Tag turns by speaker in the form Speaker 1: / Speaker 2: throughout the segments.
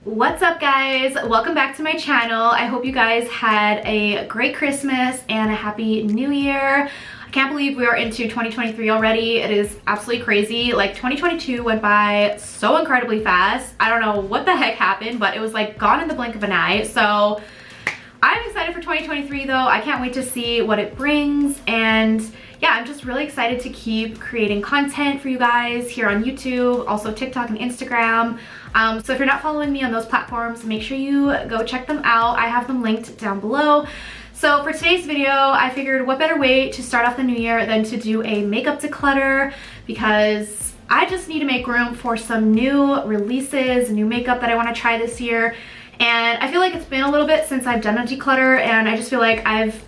Speaker 1: What's up, guys? Welcome back to my channel. I hope you guys had a great Christmas and a happy new year. I can't believe we are into 2023 already. It is absolutely crazy. Like 2022 went by so incredibly fast. I don't know what the heck happened, but it was like gone in the blink of an eye. So I'm excited for 2023 though. I can't wait to see what it brings, and yeah, I'm just really excited to keep creating content for you guys here on YouTube, also TikTok and Instagram. So if you're not following me on those platforms, make sure you go check them out. I have them linked down below. So for today's video, I figured what better way to start off the new year than to do a makeup declutter, because I just need to make room for some new releases, new makeup that I want to try this year. And I feel like it's been a little bit since I've done a declutter, and I just feel like I've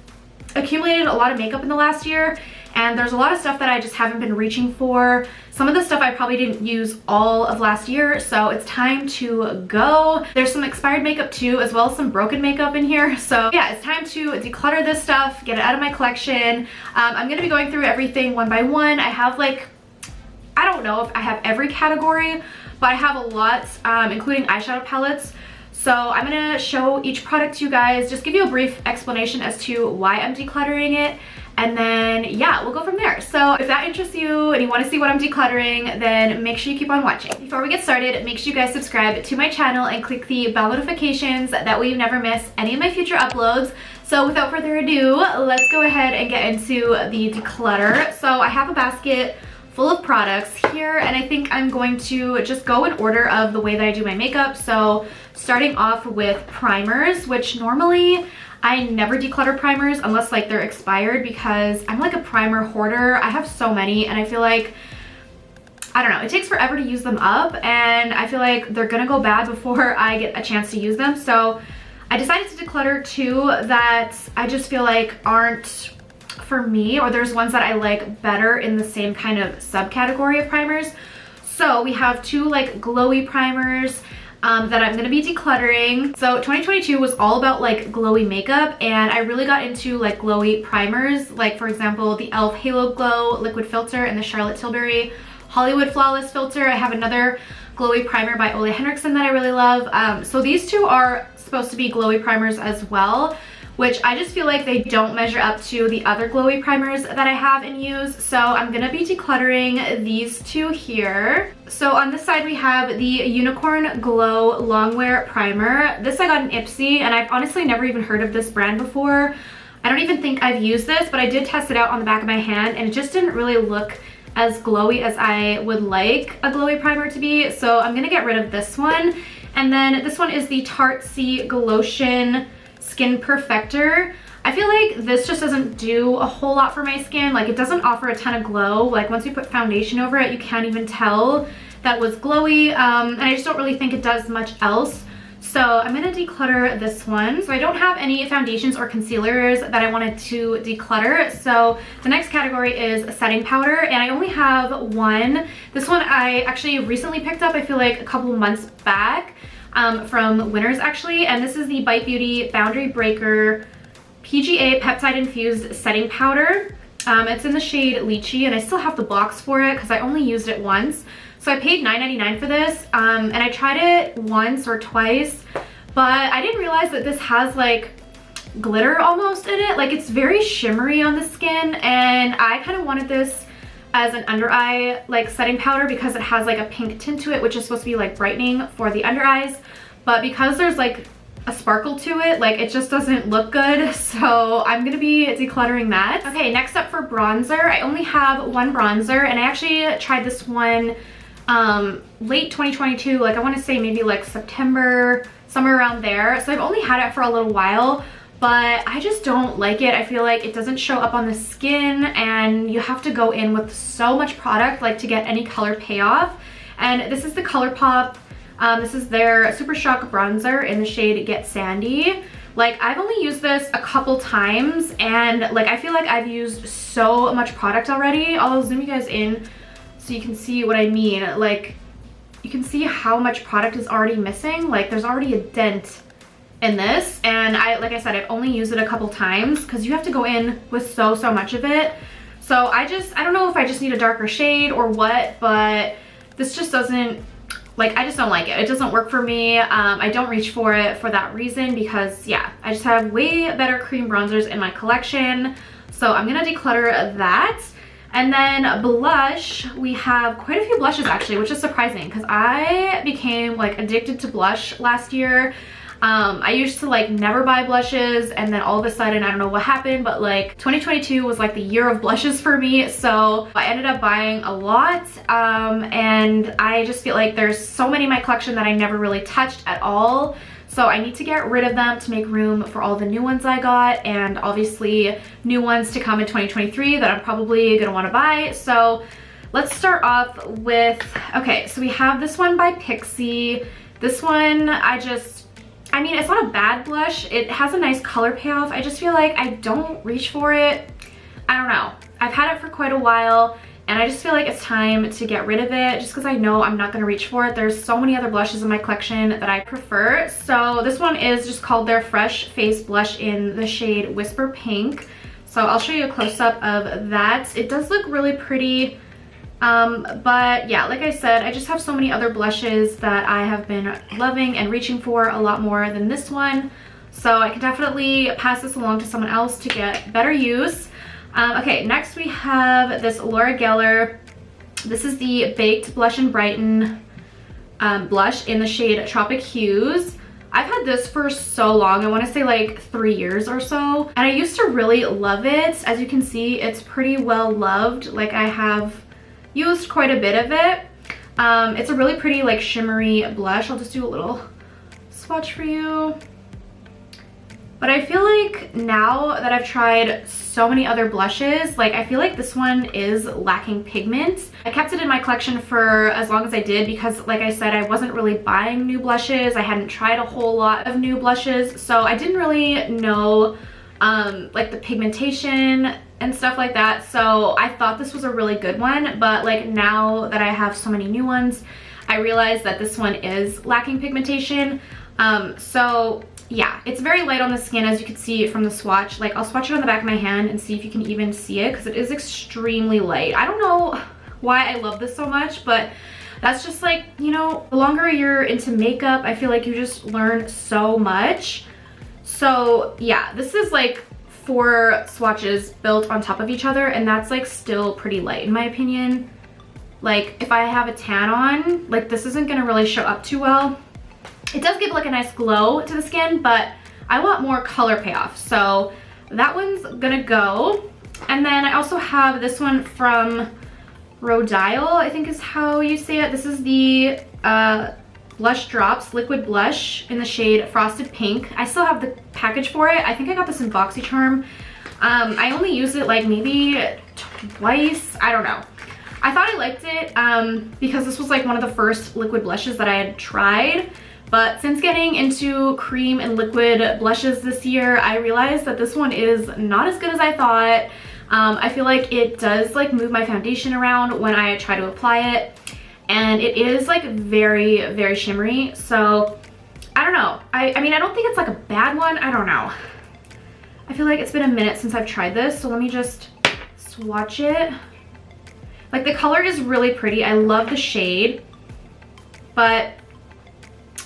Speaker 1: accumulated a lot of makeup in the last year, and there's a lot of stuff that I just haven't been reaching for. Some of the stuff I probably didn't use all of last year, so it's time to go. There's some expired makeup too, as well as some broken makeup in here. So yeah, it's time to declutter this stuff, get it out of my collection. I'm gonna be going through everything one by one. I have like, I don't know if I have every category, but I have a lot, including eyeshadow palettes. So I'm gonna show each product to you guys, just give you a brief explanation as to why I'm decluttering it, and then yeah, we'll go from there. So if that interests you and you want to see what I'm decluttering, then make sure you keep on watching. Before we get started, make sure you guys subscribe to my channel and click the bell notifications, that way you never miss any of my future uploads. So without further ado, let's go ahead and get into the declutter. So I have a basket full of products here, and I think I'm going to just go in order of the way that I do my makeup. So starting off with primers, which normally I never declutter primers unless like they're expired, because I'm like a primer hoarder. I have so many, and I feel like, I don't know, it takes forever to use them up, and I feel like they're gonna go bad before I get a chance to use them. So I decided to declutter two that I just feel like aren't for me, or there's ones that I like better in the same kind of subcategory of primers. So we have two like glowy primers that I'm gonna be decluttering. So 2022 was all about like glowy makeup, and I really got into like glowy primers, like for example the e.l.f. Halo Glow Liquid Filter and the Charlotte Tilbury Hollywood Flawless Filter. I have another glowy primer by Ole Henriksen that I really love. So these two are supposed to be glowy primers as well, which I just feel like they don't measure up to the other glowy primers that I have in use. So I'm gonna be decluttering these two here. So on this side we have the Unicorn Glow Longwear Primer. This I got in Ipsy, and I've honestly never even heard of this brand before. I don't even think I've used this, but I did test it out on the back of my hand, and it just didn't really look as glowy as I would like a glowy primer to be. So I'm gonna get rid of this one. And then this one is the Tarte C Glotion Skin Perfector. I feel like this just doesn't do a whole lot for my skin. Like, it doesn't offer a ton of glow. Like, once you put foundation over it, you can't even tell that it was glowy, and I just don't really think it does much else. So I'm gonna declutter this one. So I don't have any foundations or concealers that I wanted to declutter. So the next category is setting powder, and I only have one. This one I actually recently picked up, I feel like a couple months back, from Winners actually, and this is the Bite Beauty Boundary Breaker PGA Peptide Infused Setting Powder. It's in the shade Lychee, and I still have the box for it because I only used it once. So I paid $9.99 for this, and I tried it once or twice, but I didn't realize that this has like glitter almost in it. Like, it's very shimmery on the skin, and I kind of wanted this as an under eye like setting powder because it has like a pink tint to it, which is supposed to be like brightening for the under eyes, but because there's like a sparkle to it, like it just doesn't look good. So I'm gonna be decluttering that. Okay, next up for bronzer, I only have one bronzer, and I actually tried this one late 2022, like I want to say maybe like September, somewhere around there. So I've only had it for a little while, but I just don't like it. I feel like it doesn't show up on the skin, and you have to go in with so much product like to get any color payoff. And this is the ColourPop. This is their Super Shock bronzer in the shade Get Sandy. Like, I've only used this a couple times, and like I feel like I've used so much product already. I'll zoom you guys in so you can see what I mean. Like, you can see how much product is already missing. Like, there's already a dent in this, and like I said, I've only used it a couple times because you have to go in with so much of it. So I don't know if I just need a darker shade or what, but this just doesn't Like, I just don't like it. It doesn't work for me. I don't reach for it for that reason because, yeah, I just have way better cream bronzers in my collection. So I'm gonna declutter that. And then blush, we have quite a few blushes actually, which is surprising because I became like addicted to blush last year. I used to like never buy blushes, and then all of a sudden, I don't know what happened, but like 2022 was like the year of blushes for me. So I ended up buying a lot, and I just feel like there's so many in my collection that I never really touched at all. So I need to get rid of them to make room for all the new ones I got, and obviously new ones to come in 2023 that I'm probably gonna wanna buy. So let's start off with, okay, so we have this one by Pixie. This one, I mean, it's not a bad blush. It has a nice color payoff. I just feel like I don't reach for it. I don't know. I've had it for quite a while, and I just feel like it's time to get rid of it just because I know I'm not going to reach for it. There's so many other blushes in my collection that I prefer. So this one is just called their Fresh Face Blush in the shade Whisper Pink. So I'll show you a close-up of that. It does look really pretty. But yeah, like I said, I just have so many other blushes that I have been loving and reaching for a lot more than this one. So I can definitely pass this along to someone else to get better use. Okay, next we have this Laura Geller. This is the Baked Blush and Brighten blush in the shade Tropic Hues. I've had this for so long. I want to say like 3 years or so. And I used to really love it. As you can see, it's pretty well loved. Like, I have used quite a bit of it. It's a really pretty like shimmery blush. I'll just do a little swatch for you. But I feel like now that I've tried so many other blushes, like I feel like this one is lacking pigment. I kept it in my collection for as long as I did because, like I said, I wasn't really buying new blushes. I hadn't tried a whole lot of new blushes, so I didn't really know like the pigmentation and stuff like that. So I thought this was a really good one, but like now that I have so many new ones, I realized that this one is lacking pigmentation. So yeah, it's very light on the skin, as you can see from the swatch. Like, I'll swatch it on the back of my hand and see if you can even see it because it is extremely light. I don't know why I love this so much, but that's just like, you know, the longer you're into makeup, I feel like you just learn so much. So yeah, this is like 4 swatches built on top of each other, and that's like still pretty light in my opinion. Like, if I have a tan on, like this isn't gonna really show up too well. It does give like a nice glow to the skin, but I want more color payoff, so that one's gonna go. And then I also have this one from Rodial, I think is how you say it. This is the Blush Drops Liquid Blush in the shade Frosted Pink. I still have the package for it. I think I got this in BoxyCharm. I only used it like maybe twice, I don't know. I thought I liked it because this was like one of the first liquid blushes that I had tried. But since getting into cream and liquid blushes this year, I realized that this one is not as good as I thought. I feel like it does like move my foundation around when I try to apply it. And it is like very, very shimmery. So I don't know. I mean, I don't think it's like a bad one. I don't know. I feel like it's been a minute since I've tried this. So let me just swatch it. Like, the color is really pretty. I love the shade. But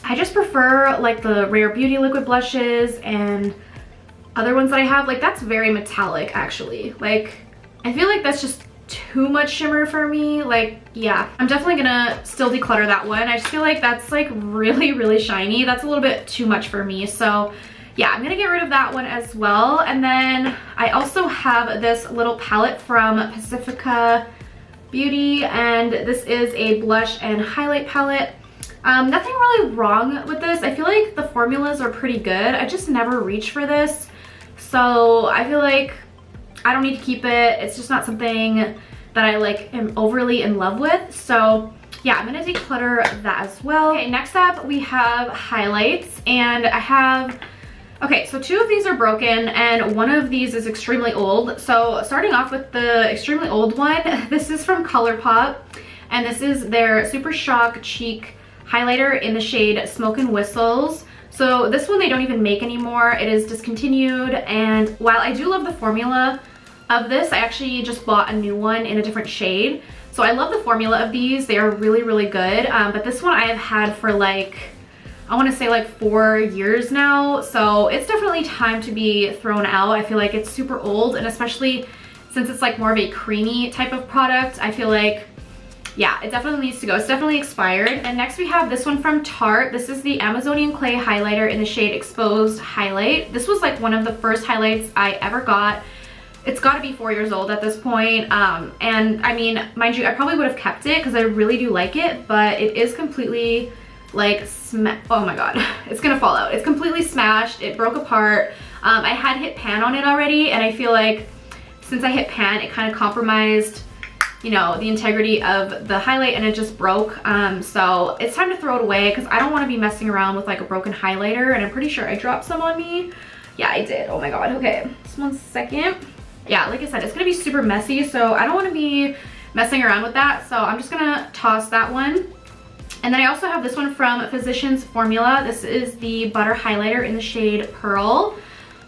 Speaker 1: I just prefer like the Rare Beauty liquid blushes and other ones that I have. Like, that's very metallic actually. Like, I feel like that's just too much shimmer for me. Like, yeah, I'm definitely gonna still declutter that one. I just feel like that's like really, really shiny. That's a little bit too much for me. So yeah, I'm gonna get rid of that one as well. And then I also have this little palette from Pacifica Beauty, and this is a blush and highlight palette. Nothing really wrong with this. I feel like the formulas are pretty good. I just never reach for this. So I feel like I don't need to keep it. It's just not something that I like am overly in love with. So yeah, I'm gonna declutter that as well. Okay, next up we have highlights, and I have, okay, so 2 of these are broken and 1 of these is extremely old. So starting off with the extremely old one, this is from ColourPop, and this is their Super Shock Cheek highlighter in the shade Smoke and Whistles. So this one they don't even make anymore. It is discontinued, and while I do love the formula of this, I actually just bought a new one in a different shade. So I love the formula of these. They are really, really good. But this one I have had for like, I want to say like 4 years now. So it's definitely time to be thrown out. I feel like it's super old, and especially since it's like more of a creamy type of product, I feel like, yeah, it definitely needs to go. It's definitely expired. And next we have this one from Tarte. This is the Amazonian Clay highlighter in the shade Exposed Highlight. This was like one of the first highlights I ever got. It's got to be 4 years old at this point. And I mean, mind you, I probably would have kept it because I really do like it, but it is completely like, oh my god, it's gonna fall out. It's completely smashed. It broke apart. I had hit pan on it already, and I feel like since I hit pan, it kind of compromised, you know, the integrity of the highlight, and it just broke. So it's time to throw it away because I don't want to be messing around with like a broken highlighter, and I'm pretty sure I dropped some on me. Yeah, I did. Oh my god. Okay, just 1 second. Yeah, like I said, it's gonna be super messy, so I don't want to be messing around with that, so I'm just gonna toss that one. And then I also have this one from Physicians Formula. This is the butter highlighter in the shade Pearl.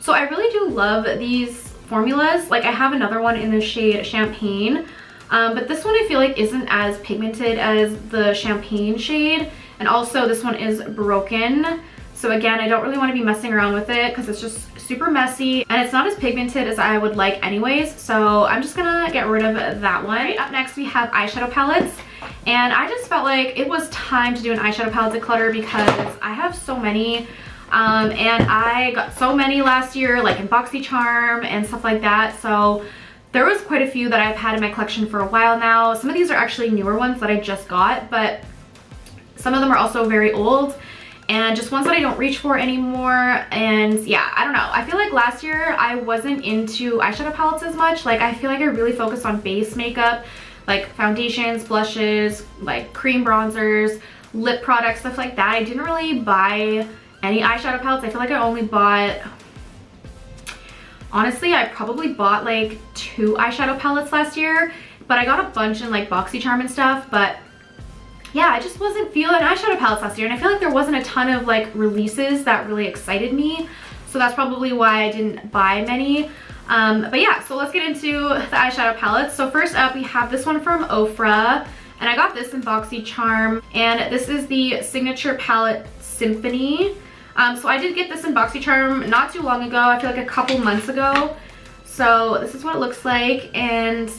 Speaker 1: So I really do love these formulas. Like, I have another one in the shade Champagne, but this one I feel like isn't as pigmented as the Champagne shade. And also this one is broken. So again, I don't really want to be messing around with it because it's just super messy, and it's not as pigmented as I would like anyways. So I'm just gonna get rid of that one. Right, up next we have eyeshadow palettes. And I just felt like it was time to do an eyeshadow palette declutter because I have so many. And I got so many last year, like in BoxyCharm and stuff like that. So there was quite a few that I've had in my collection for a while now. Some of these are actually newer ones that I just got, but some of them are also very old and just ones that I don't reach for anymore. And yeah, I don't know. I feel like last year I wasn't into eyeshadow palettes as much. Like, I feel like I really focused on base makeup, like foundations, blushes, like cream bronzers, lip products, stuff like that. I didn't really buy any eyeshadow palettes. I feel like I only bought, honestly, I probably bought like 2 eyeshadow palettes last year, but I got a bunch in like BoxyCharm and stuff. But yeah, I just wasn't feeling eyeshadow palettes last year, and I feel like there wasn't a ton of like releases that really excited me. So that's probably why I didn't buy many. But yeah, so let's get into the eyeshadow palettes. So first up, we have this one from Ofra, and I got this in BoxyCharm, and this is the Signature Palette Symphony. So I did get this in BoxyCharm not too long ago, I feel like a couple months ago. So this is what it looks like, and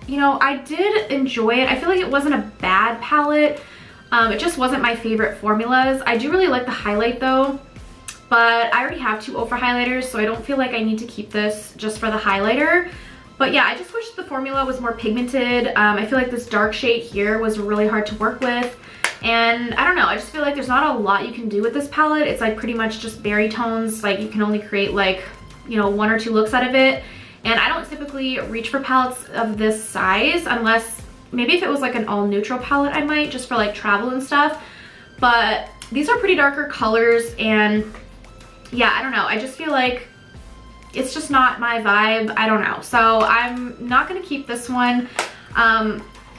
Speaker 1: you know, I did enjoy it. I feel like it wasn't a bad palette. It just wasn't my favorite formulas. I do really like the highlight though, but I already have 2 Ofra highlighters, so I don't feel like I need to keep this just for the highlighter. But yeah, I just wish the formula was more pigmented. I feel like this dark shade here was really hard to work with. And I don't know, I just feel like there's not a lot you can do with this palette. It's like pretty much just berry tones. Like, you can only create like, you know, 1 or 2 looks out of it. And I don't typically reach for palettes of this size unless, maybe if it was like an all neutral palette I might, just for like travel and stuff. But these are pretty darker colors, and yeah, I don't know. I just feel like it's just not my vibe. I don't know. So I'm not gonna keep this one.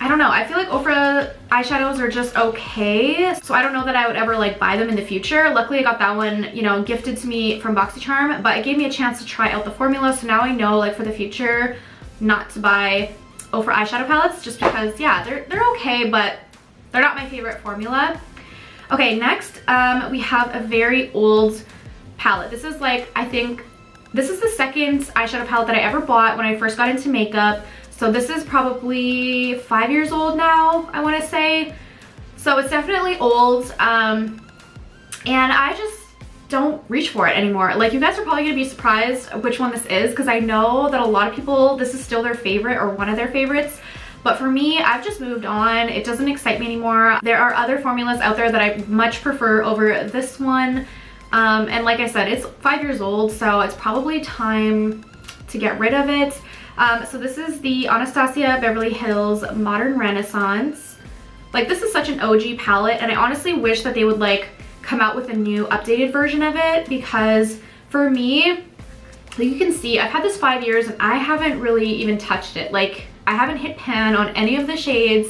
Speaker 1: I don't know. I feel like Ofra eyeshadows are just okay. So I don't know that I would ever like buy them in the future. Luckily I got that one, you know, gifted to me from BoxyCharm, but it gave me a chance to try out the formula. So now I know, like, for the future not to buy Ofra eyeshadow palettes, just because, yeah, they're okay, but they're not my favorite formula. Okay, next we have a very old palette. This is like, I think this is the second eyeshadow palette that I ever bought when I first got into makeup. So this is probably 5 years old now, I want to say. So it's definitely old, and I just don't reach for it anymore. Like, you guys are probably gonna be surprised which one this is, because I know that a lot of people, this is still their favorite or one of their favorites. But for me, I've just moved on. It doesn't excite me anymore. There are other formulas out there that I much prefer over this one. And like I said, it's 5 years old, so it's probably time to get rid of it. So this is the Anastasia Beverly Hills Modern Renaissance. Like, this is such an OG palette, and I honestly wish that they would like come out with a new updated version of it, because for me, like, you can see I've had this 5 years and I haven't really even touched it. Like, I haven't hit pan on any of the shades.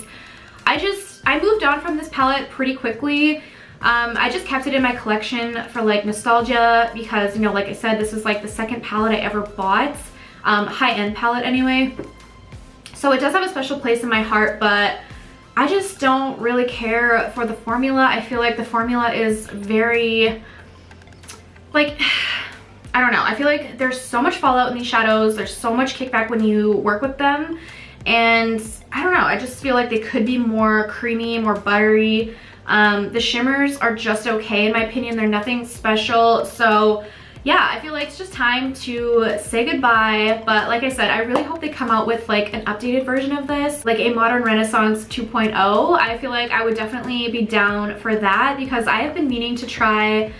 Speaker 1: I moved on from this palette pretty quickly. I just kept it in my collection for like nostalgia, because, you know, like I said, this is like the second palette I ever bought. High-end palette anyway. So it does have a special place in my heart, but I just don't really care for the formula. I feel like the formula is very, like, I don't know. I feel like there's so much fallout in these shadows. There's so much kickback when you work with them. And I don't know. I just feel like they could be more creamy, more buttery. The shimmers are just okay in my opinion. They're nothing special. So yeah, I feel like it's just time to say goodbye. But like I said, I really hope they come out with like an updated version of this, like a Modern Renaissance 2.0. I feel like I would definitely be down for that because I have been meaning to try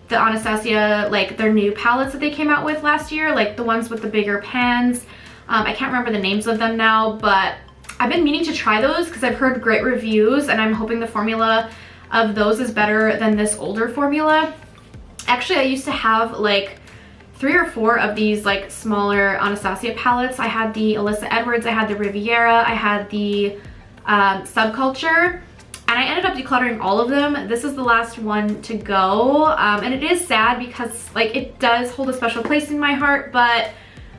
Speaker 1: the Anastasia, like their new palettes that they came out with last year, like the ones with the bigger pans. I can't remember the names of them now, but I've been meaning to try those because I've heard great reviews and I'm hoping the formula of those is better than this older formula. Actually, I used to have like 3 or 4 of these like smaller Anastasia palettes. I had the Alyssa Edwards, I had the Riviera, I had the Subculture. And I ended up decluttering all of them. This is the last one to go. And it is sad because like it does hold a special place in my heart, but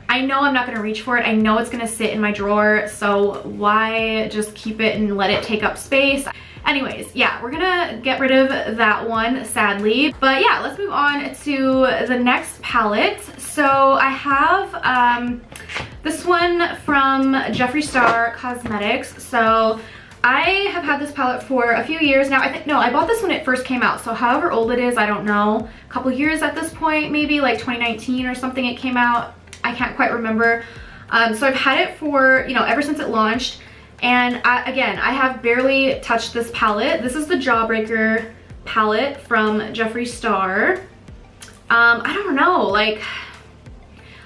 Speaker 1: I know I'm not gonna reach for it. I know it's gonna sit in my drawer, so why just keep it and let it take up space? Anyways, yeah, we're gonna get rid of that one, sadly. But yeah, let's move on to the next palette. So I have this one from Jeffree Star Cosmetics. So I have had this palette for a few years now. I bought this when it first came out, so however old it is, I don't know. A couple years at this point, maybe like 2019 or something it came out. I can't quite remember. So I've had it for, you know, ever since it launched. And again, I have barely touched this palette. This is the Jawbreaker palette from Jeffree Star. I don't know, like,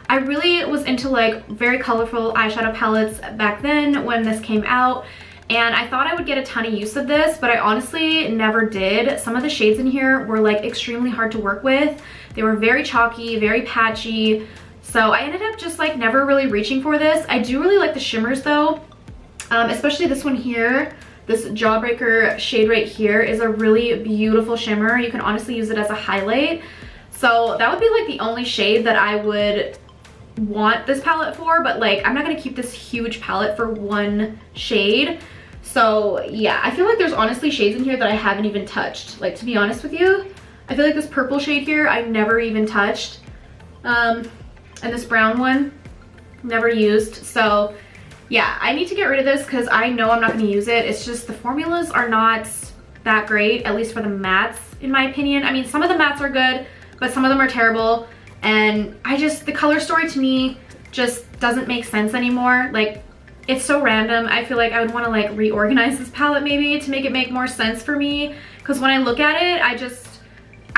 Speaker 1: I really was into like very colorful eyeshadow palettes back then when this came out. And I thought I would get a ton of use of this, but I honestly never did. Some of the shades in here were like extremely hard to work with. They were very chalky, very patchy. So I ended up just like never really reaching for this. I do really like the shimmers though, especially this one here. This Jawbreaker shade right here is a really beautiful shimmer. You can honestly use it as a highlight. So that would be like the only shade that I would want this palette for, but like I'm not gonna keep this huge palette for one shade. So yeah, I feel like there's honestly shades in here that I haven't even touched. Like, to be honest with you, I feel like this purple shade here I never even touched. And this brown one, never used. So yeah, I need to get rid of this because I know I'm not going to use it. It's just the formulas are not that great, at least for the mattes, in my opinion. I mean, some of the mattes are good, but some of them are terrible. And the color story to me just doesn't make sense anymore. Like, it's so random. I feel like I would want to like reorganize this palette maybe to make it make more sense for me. Because when I look at it,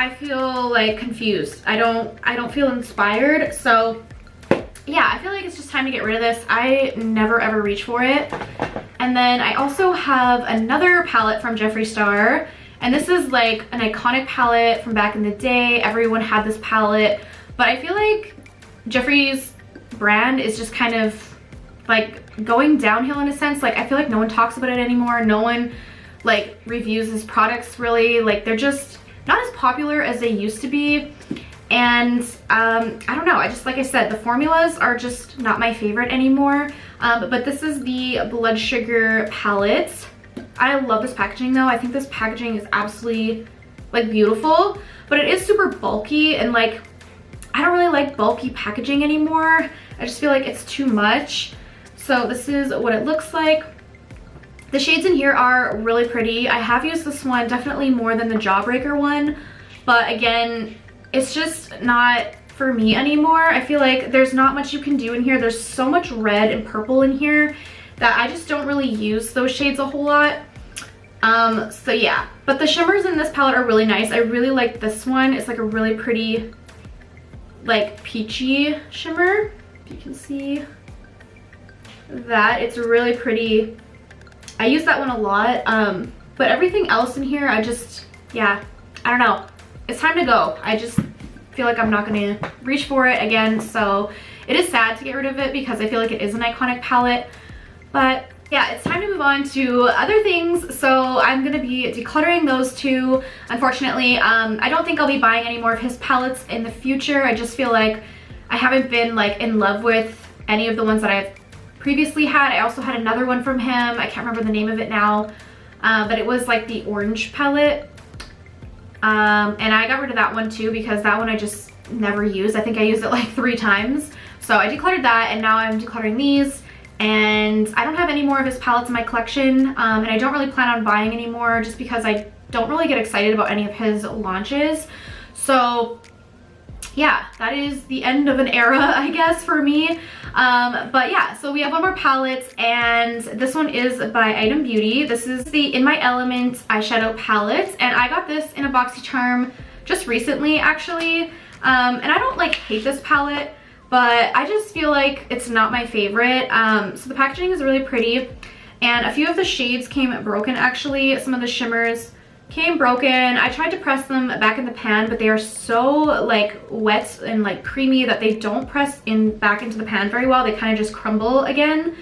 Speaker 1: I feel like confused. I don't feel inspired. So yeah, I feel like it's just time to get rid of this. I never ever reach for it. And then I also have another palette from Jeffree Star. And this is like an iconic palette from back in the day. Everyone had this palette. But I feel like Jeffree's brand is just kind of like going downhill in a sense. Like, I feel like no one talks about it anymore. No one like reviews his products really. Like, they're just not as popular as they used to be. And I don't know, like I said, the formulas are just not my favorite anymore. But this is the Blood Sugar palette. I love this packaging though. I think this packaging is absolutely like beautiful, but it is super bulky, and like I don't really like bulky packaging anymore. I just feel like it's too much. So this is what it looks like. The shades in here are really pretty. I have used this one definitely more than the Jawbreaker one, but again, it's just not for me anymore. I feel like there's not much you can do in here. There's so much red and purple in here that I just don't really use those shades a whole lot. So yeah, but the shimmers in this palette are really nice. I really like this one. It's like a really pretty, like peachy shimmer. If you can see that, it's really pretty. I use that one a lot. But everything else in here, yeah, I don't know. It's time to go. I just feel like I'm not gonna reach for it again. So it is sad to get rid of it because I feel like it is an iconic palette. But yeah, it's time to move on to other things. So I'm gonna be decluttering those two. Unfortunately, I don't think I'll be buying any more of his palettes in the future. I just feel like I haven't been like in love with any of the ones that I've previously had. I also had another one from him. I can't remember the name of it now, but it was like the orange palette. And I got rid of that one too because that one I just never used. I think I used it like 3 times. So I decluttered that, and now I'm decluttering these. And I don't have any more of his palettes in my collection, and I don't really plan on buying anymore just because I don't really get excited about any of his launches. So yeah, that is the end of an era, I guess, for me. But yeah, so we have one more palette, and this one is by Item Beauty. This is the In My Element eyeshadow palette, and I got this in a BoxyCharm just recently, actually. And I don't like hate this palette, but I just feel like it's not my favorite. So the packaging is really pretty, and a few of the shades came broken actually. Some of the shimmers came broken. I tried to press them back in the pan, but they are so like wet and like creamy that they don't press in back into the pan very well. They kind of just crumble again.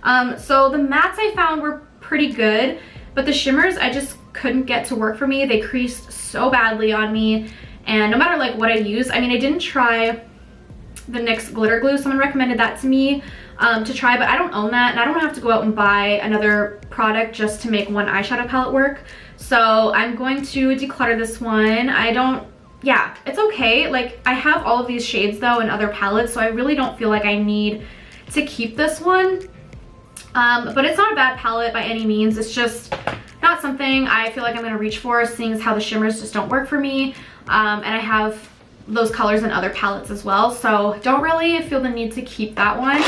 Speaker 1: So the mattes I found were pretty good, but the shimmers I just couldn't get to work for me. They creased so badly on me, and no matter like what I use, I mean, I didn't try the NYX glitter glue. Someone recommended that to me to try, but I don't own that, and I don't have to go out and buy another product just to make one eyeshadow palette work. So I'm going to declutter this one. Yeah, it's okay. Like, I have all of these shades though in other palettes, so I really don't feel like I need to keep this one. But it's not a bad palette by any means. It's just not something I feel like I'm gonna reach for, seeing as how the shimmers just don't work for me. And I have those colors in other palettes as well, so don't really feel the need to keep that one.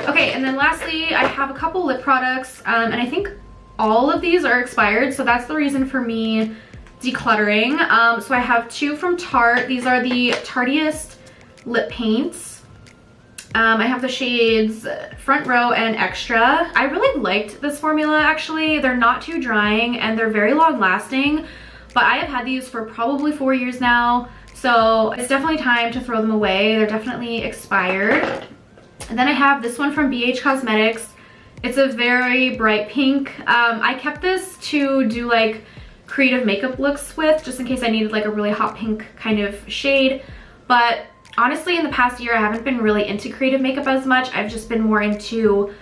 Speaker 1: Okay, and then lastly, I have a couple lip products, and I think all of these are expired, so that's the reason for me decluttering. So I have 2 from Tarte. These are the Tarteist lip paints. I have the shades Front Row and Extra. I really liked this formula actually. They're not too drying and they're very long lasting, but I have had these for probably 4 years now. So it's definitely time to throw them away. They're definitely expired. And then I have this one from BH Cosmetics. It's a very bright pink. I kept this to do like creative makeup looks with, just in case I needed like a really hot pink kind of shade. But honestly, in the past year, I haven't been really into creative makeup as much. I've just been more into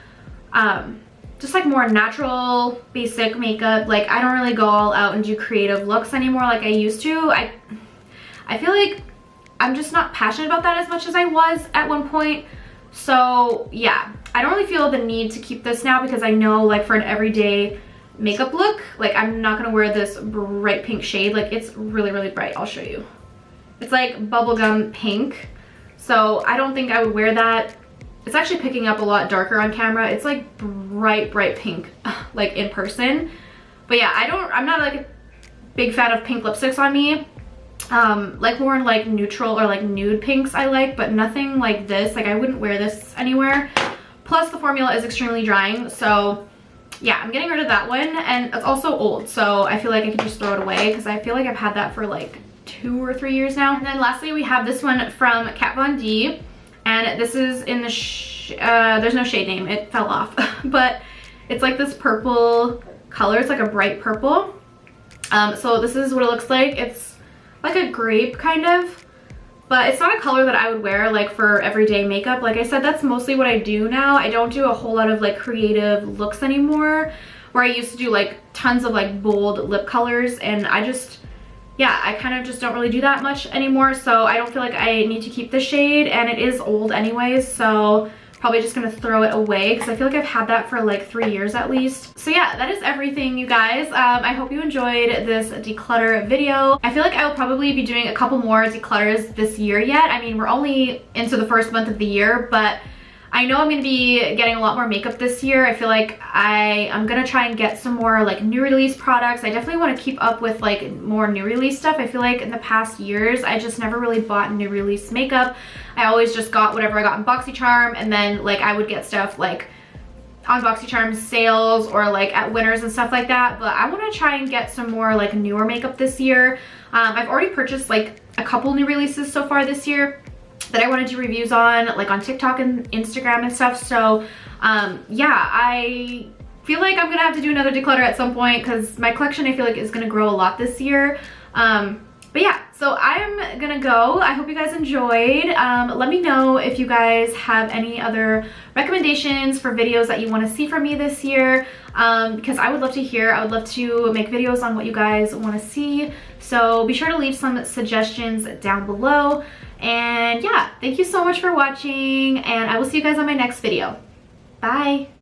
Speaker 1: just like more natural, basic makeup. Like, I don't really go all out and do creative looks anymore like I used to. I feel like I'm just not passionate about that as much as I was at one point. So yeah, I don't really feel the need to keep this now because I know like for an everyday makeup look, like I'm not gonna wear this bright pink shade. Like, it's really, really bright. I'll show you. It's like bubblegum pink. So I don't think I would wear that. It's actually picking up a lot darker on camera. It's like bright, bright pink, like in person. But yeah, I'm not like a big fan of pink lipsticks on me. Like more like neutral or like nude pinks I like, but nothing like this. Like, I wouldn't wear this anywhere. Plus the formula is extremely drying, so yeah, I'm getting rid of that one. And it's also old, so I feel like I can just throw it away because I feel like I've had that for like 2 or 3 years now. And then lastly, we have this one from Kat Von D, and this is in the there's no shade name, it fell off. But it's like this purple color. It's like a bright purple. So this is what it looks like. It's like a grape kind of, but it's not a color that I would wear like for everyday makeup. Like I said, that's mostly what I do now. I don't do a whole lot of like creative looks anymore, where I used to do like tons of like bold lip colors, and I kind of just don't really do that much anymore. So I don't feel like I need to keep the shade, and it is old anyways, so probably just gonna throw it away because I feel like I've had that for like 3 years at least. So yeah, that is everything, you guys. I hope you enjoyed this declutter video. I feel like I will probably be doing a couple more declutters this year yet. I mean, we're only into the first month of the year, but I know I'm gonna be getting a lot more makeup this year. I feel like I'm gonna try and get some more like new release products. I definitely want to keep up with like more new release stuff. I feel like in the past years, I just never really bought new release makeup. I always just got whatever I got in BoxyCharm, and then like I would get stuff like on BoxyCharm sales or like at Winners and stuff like that. But I want to try and get some more like newer makeup this year. I've already purchased like a couple new releases so far this year that I want to do reviews on, like on TikTok and Instagram and stuff. So yeah, I feel like I'm gonna have to do another declutter at some point because my collection I feel like is gonna grow a lot this year. But yeah, so I'm gonna go. I hope you guys enjoyed. Let me know if you guys have any other recommendations for videos that you want to see from me this year, because I would love to hear. I would love to make videos on what you guys want to see. So be sure to leave some suggestions down below. And yeah, thank you so much for watching, and I will see you guys on my next video. Bye!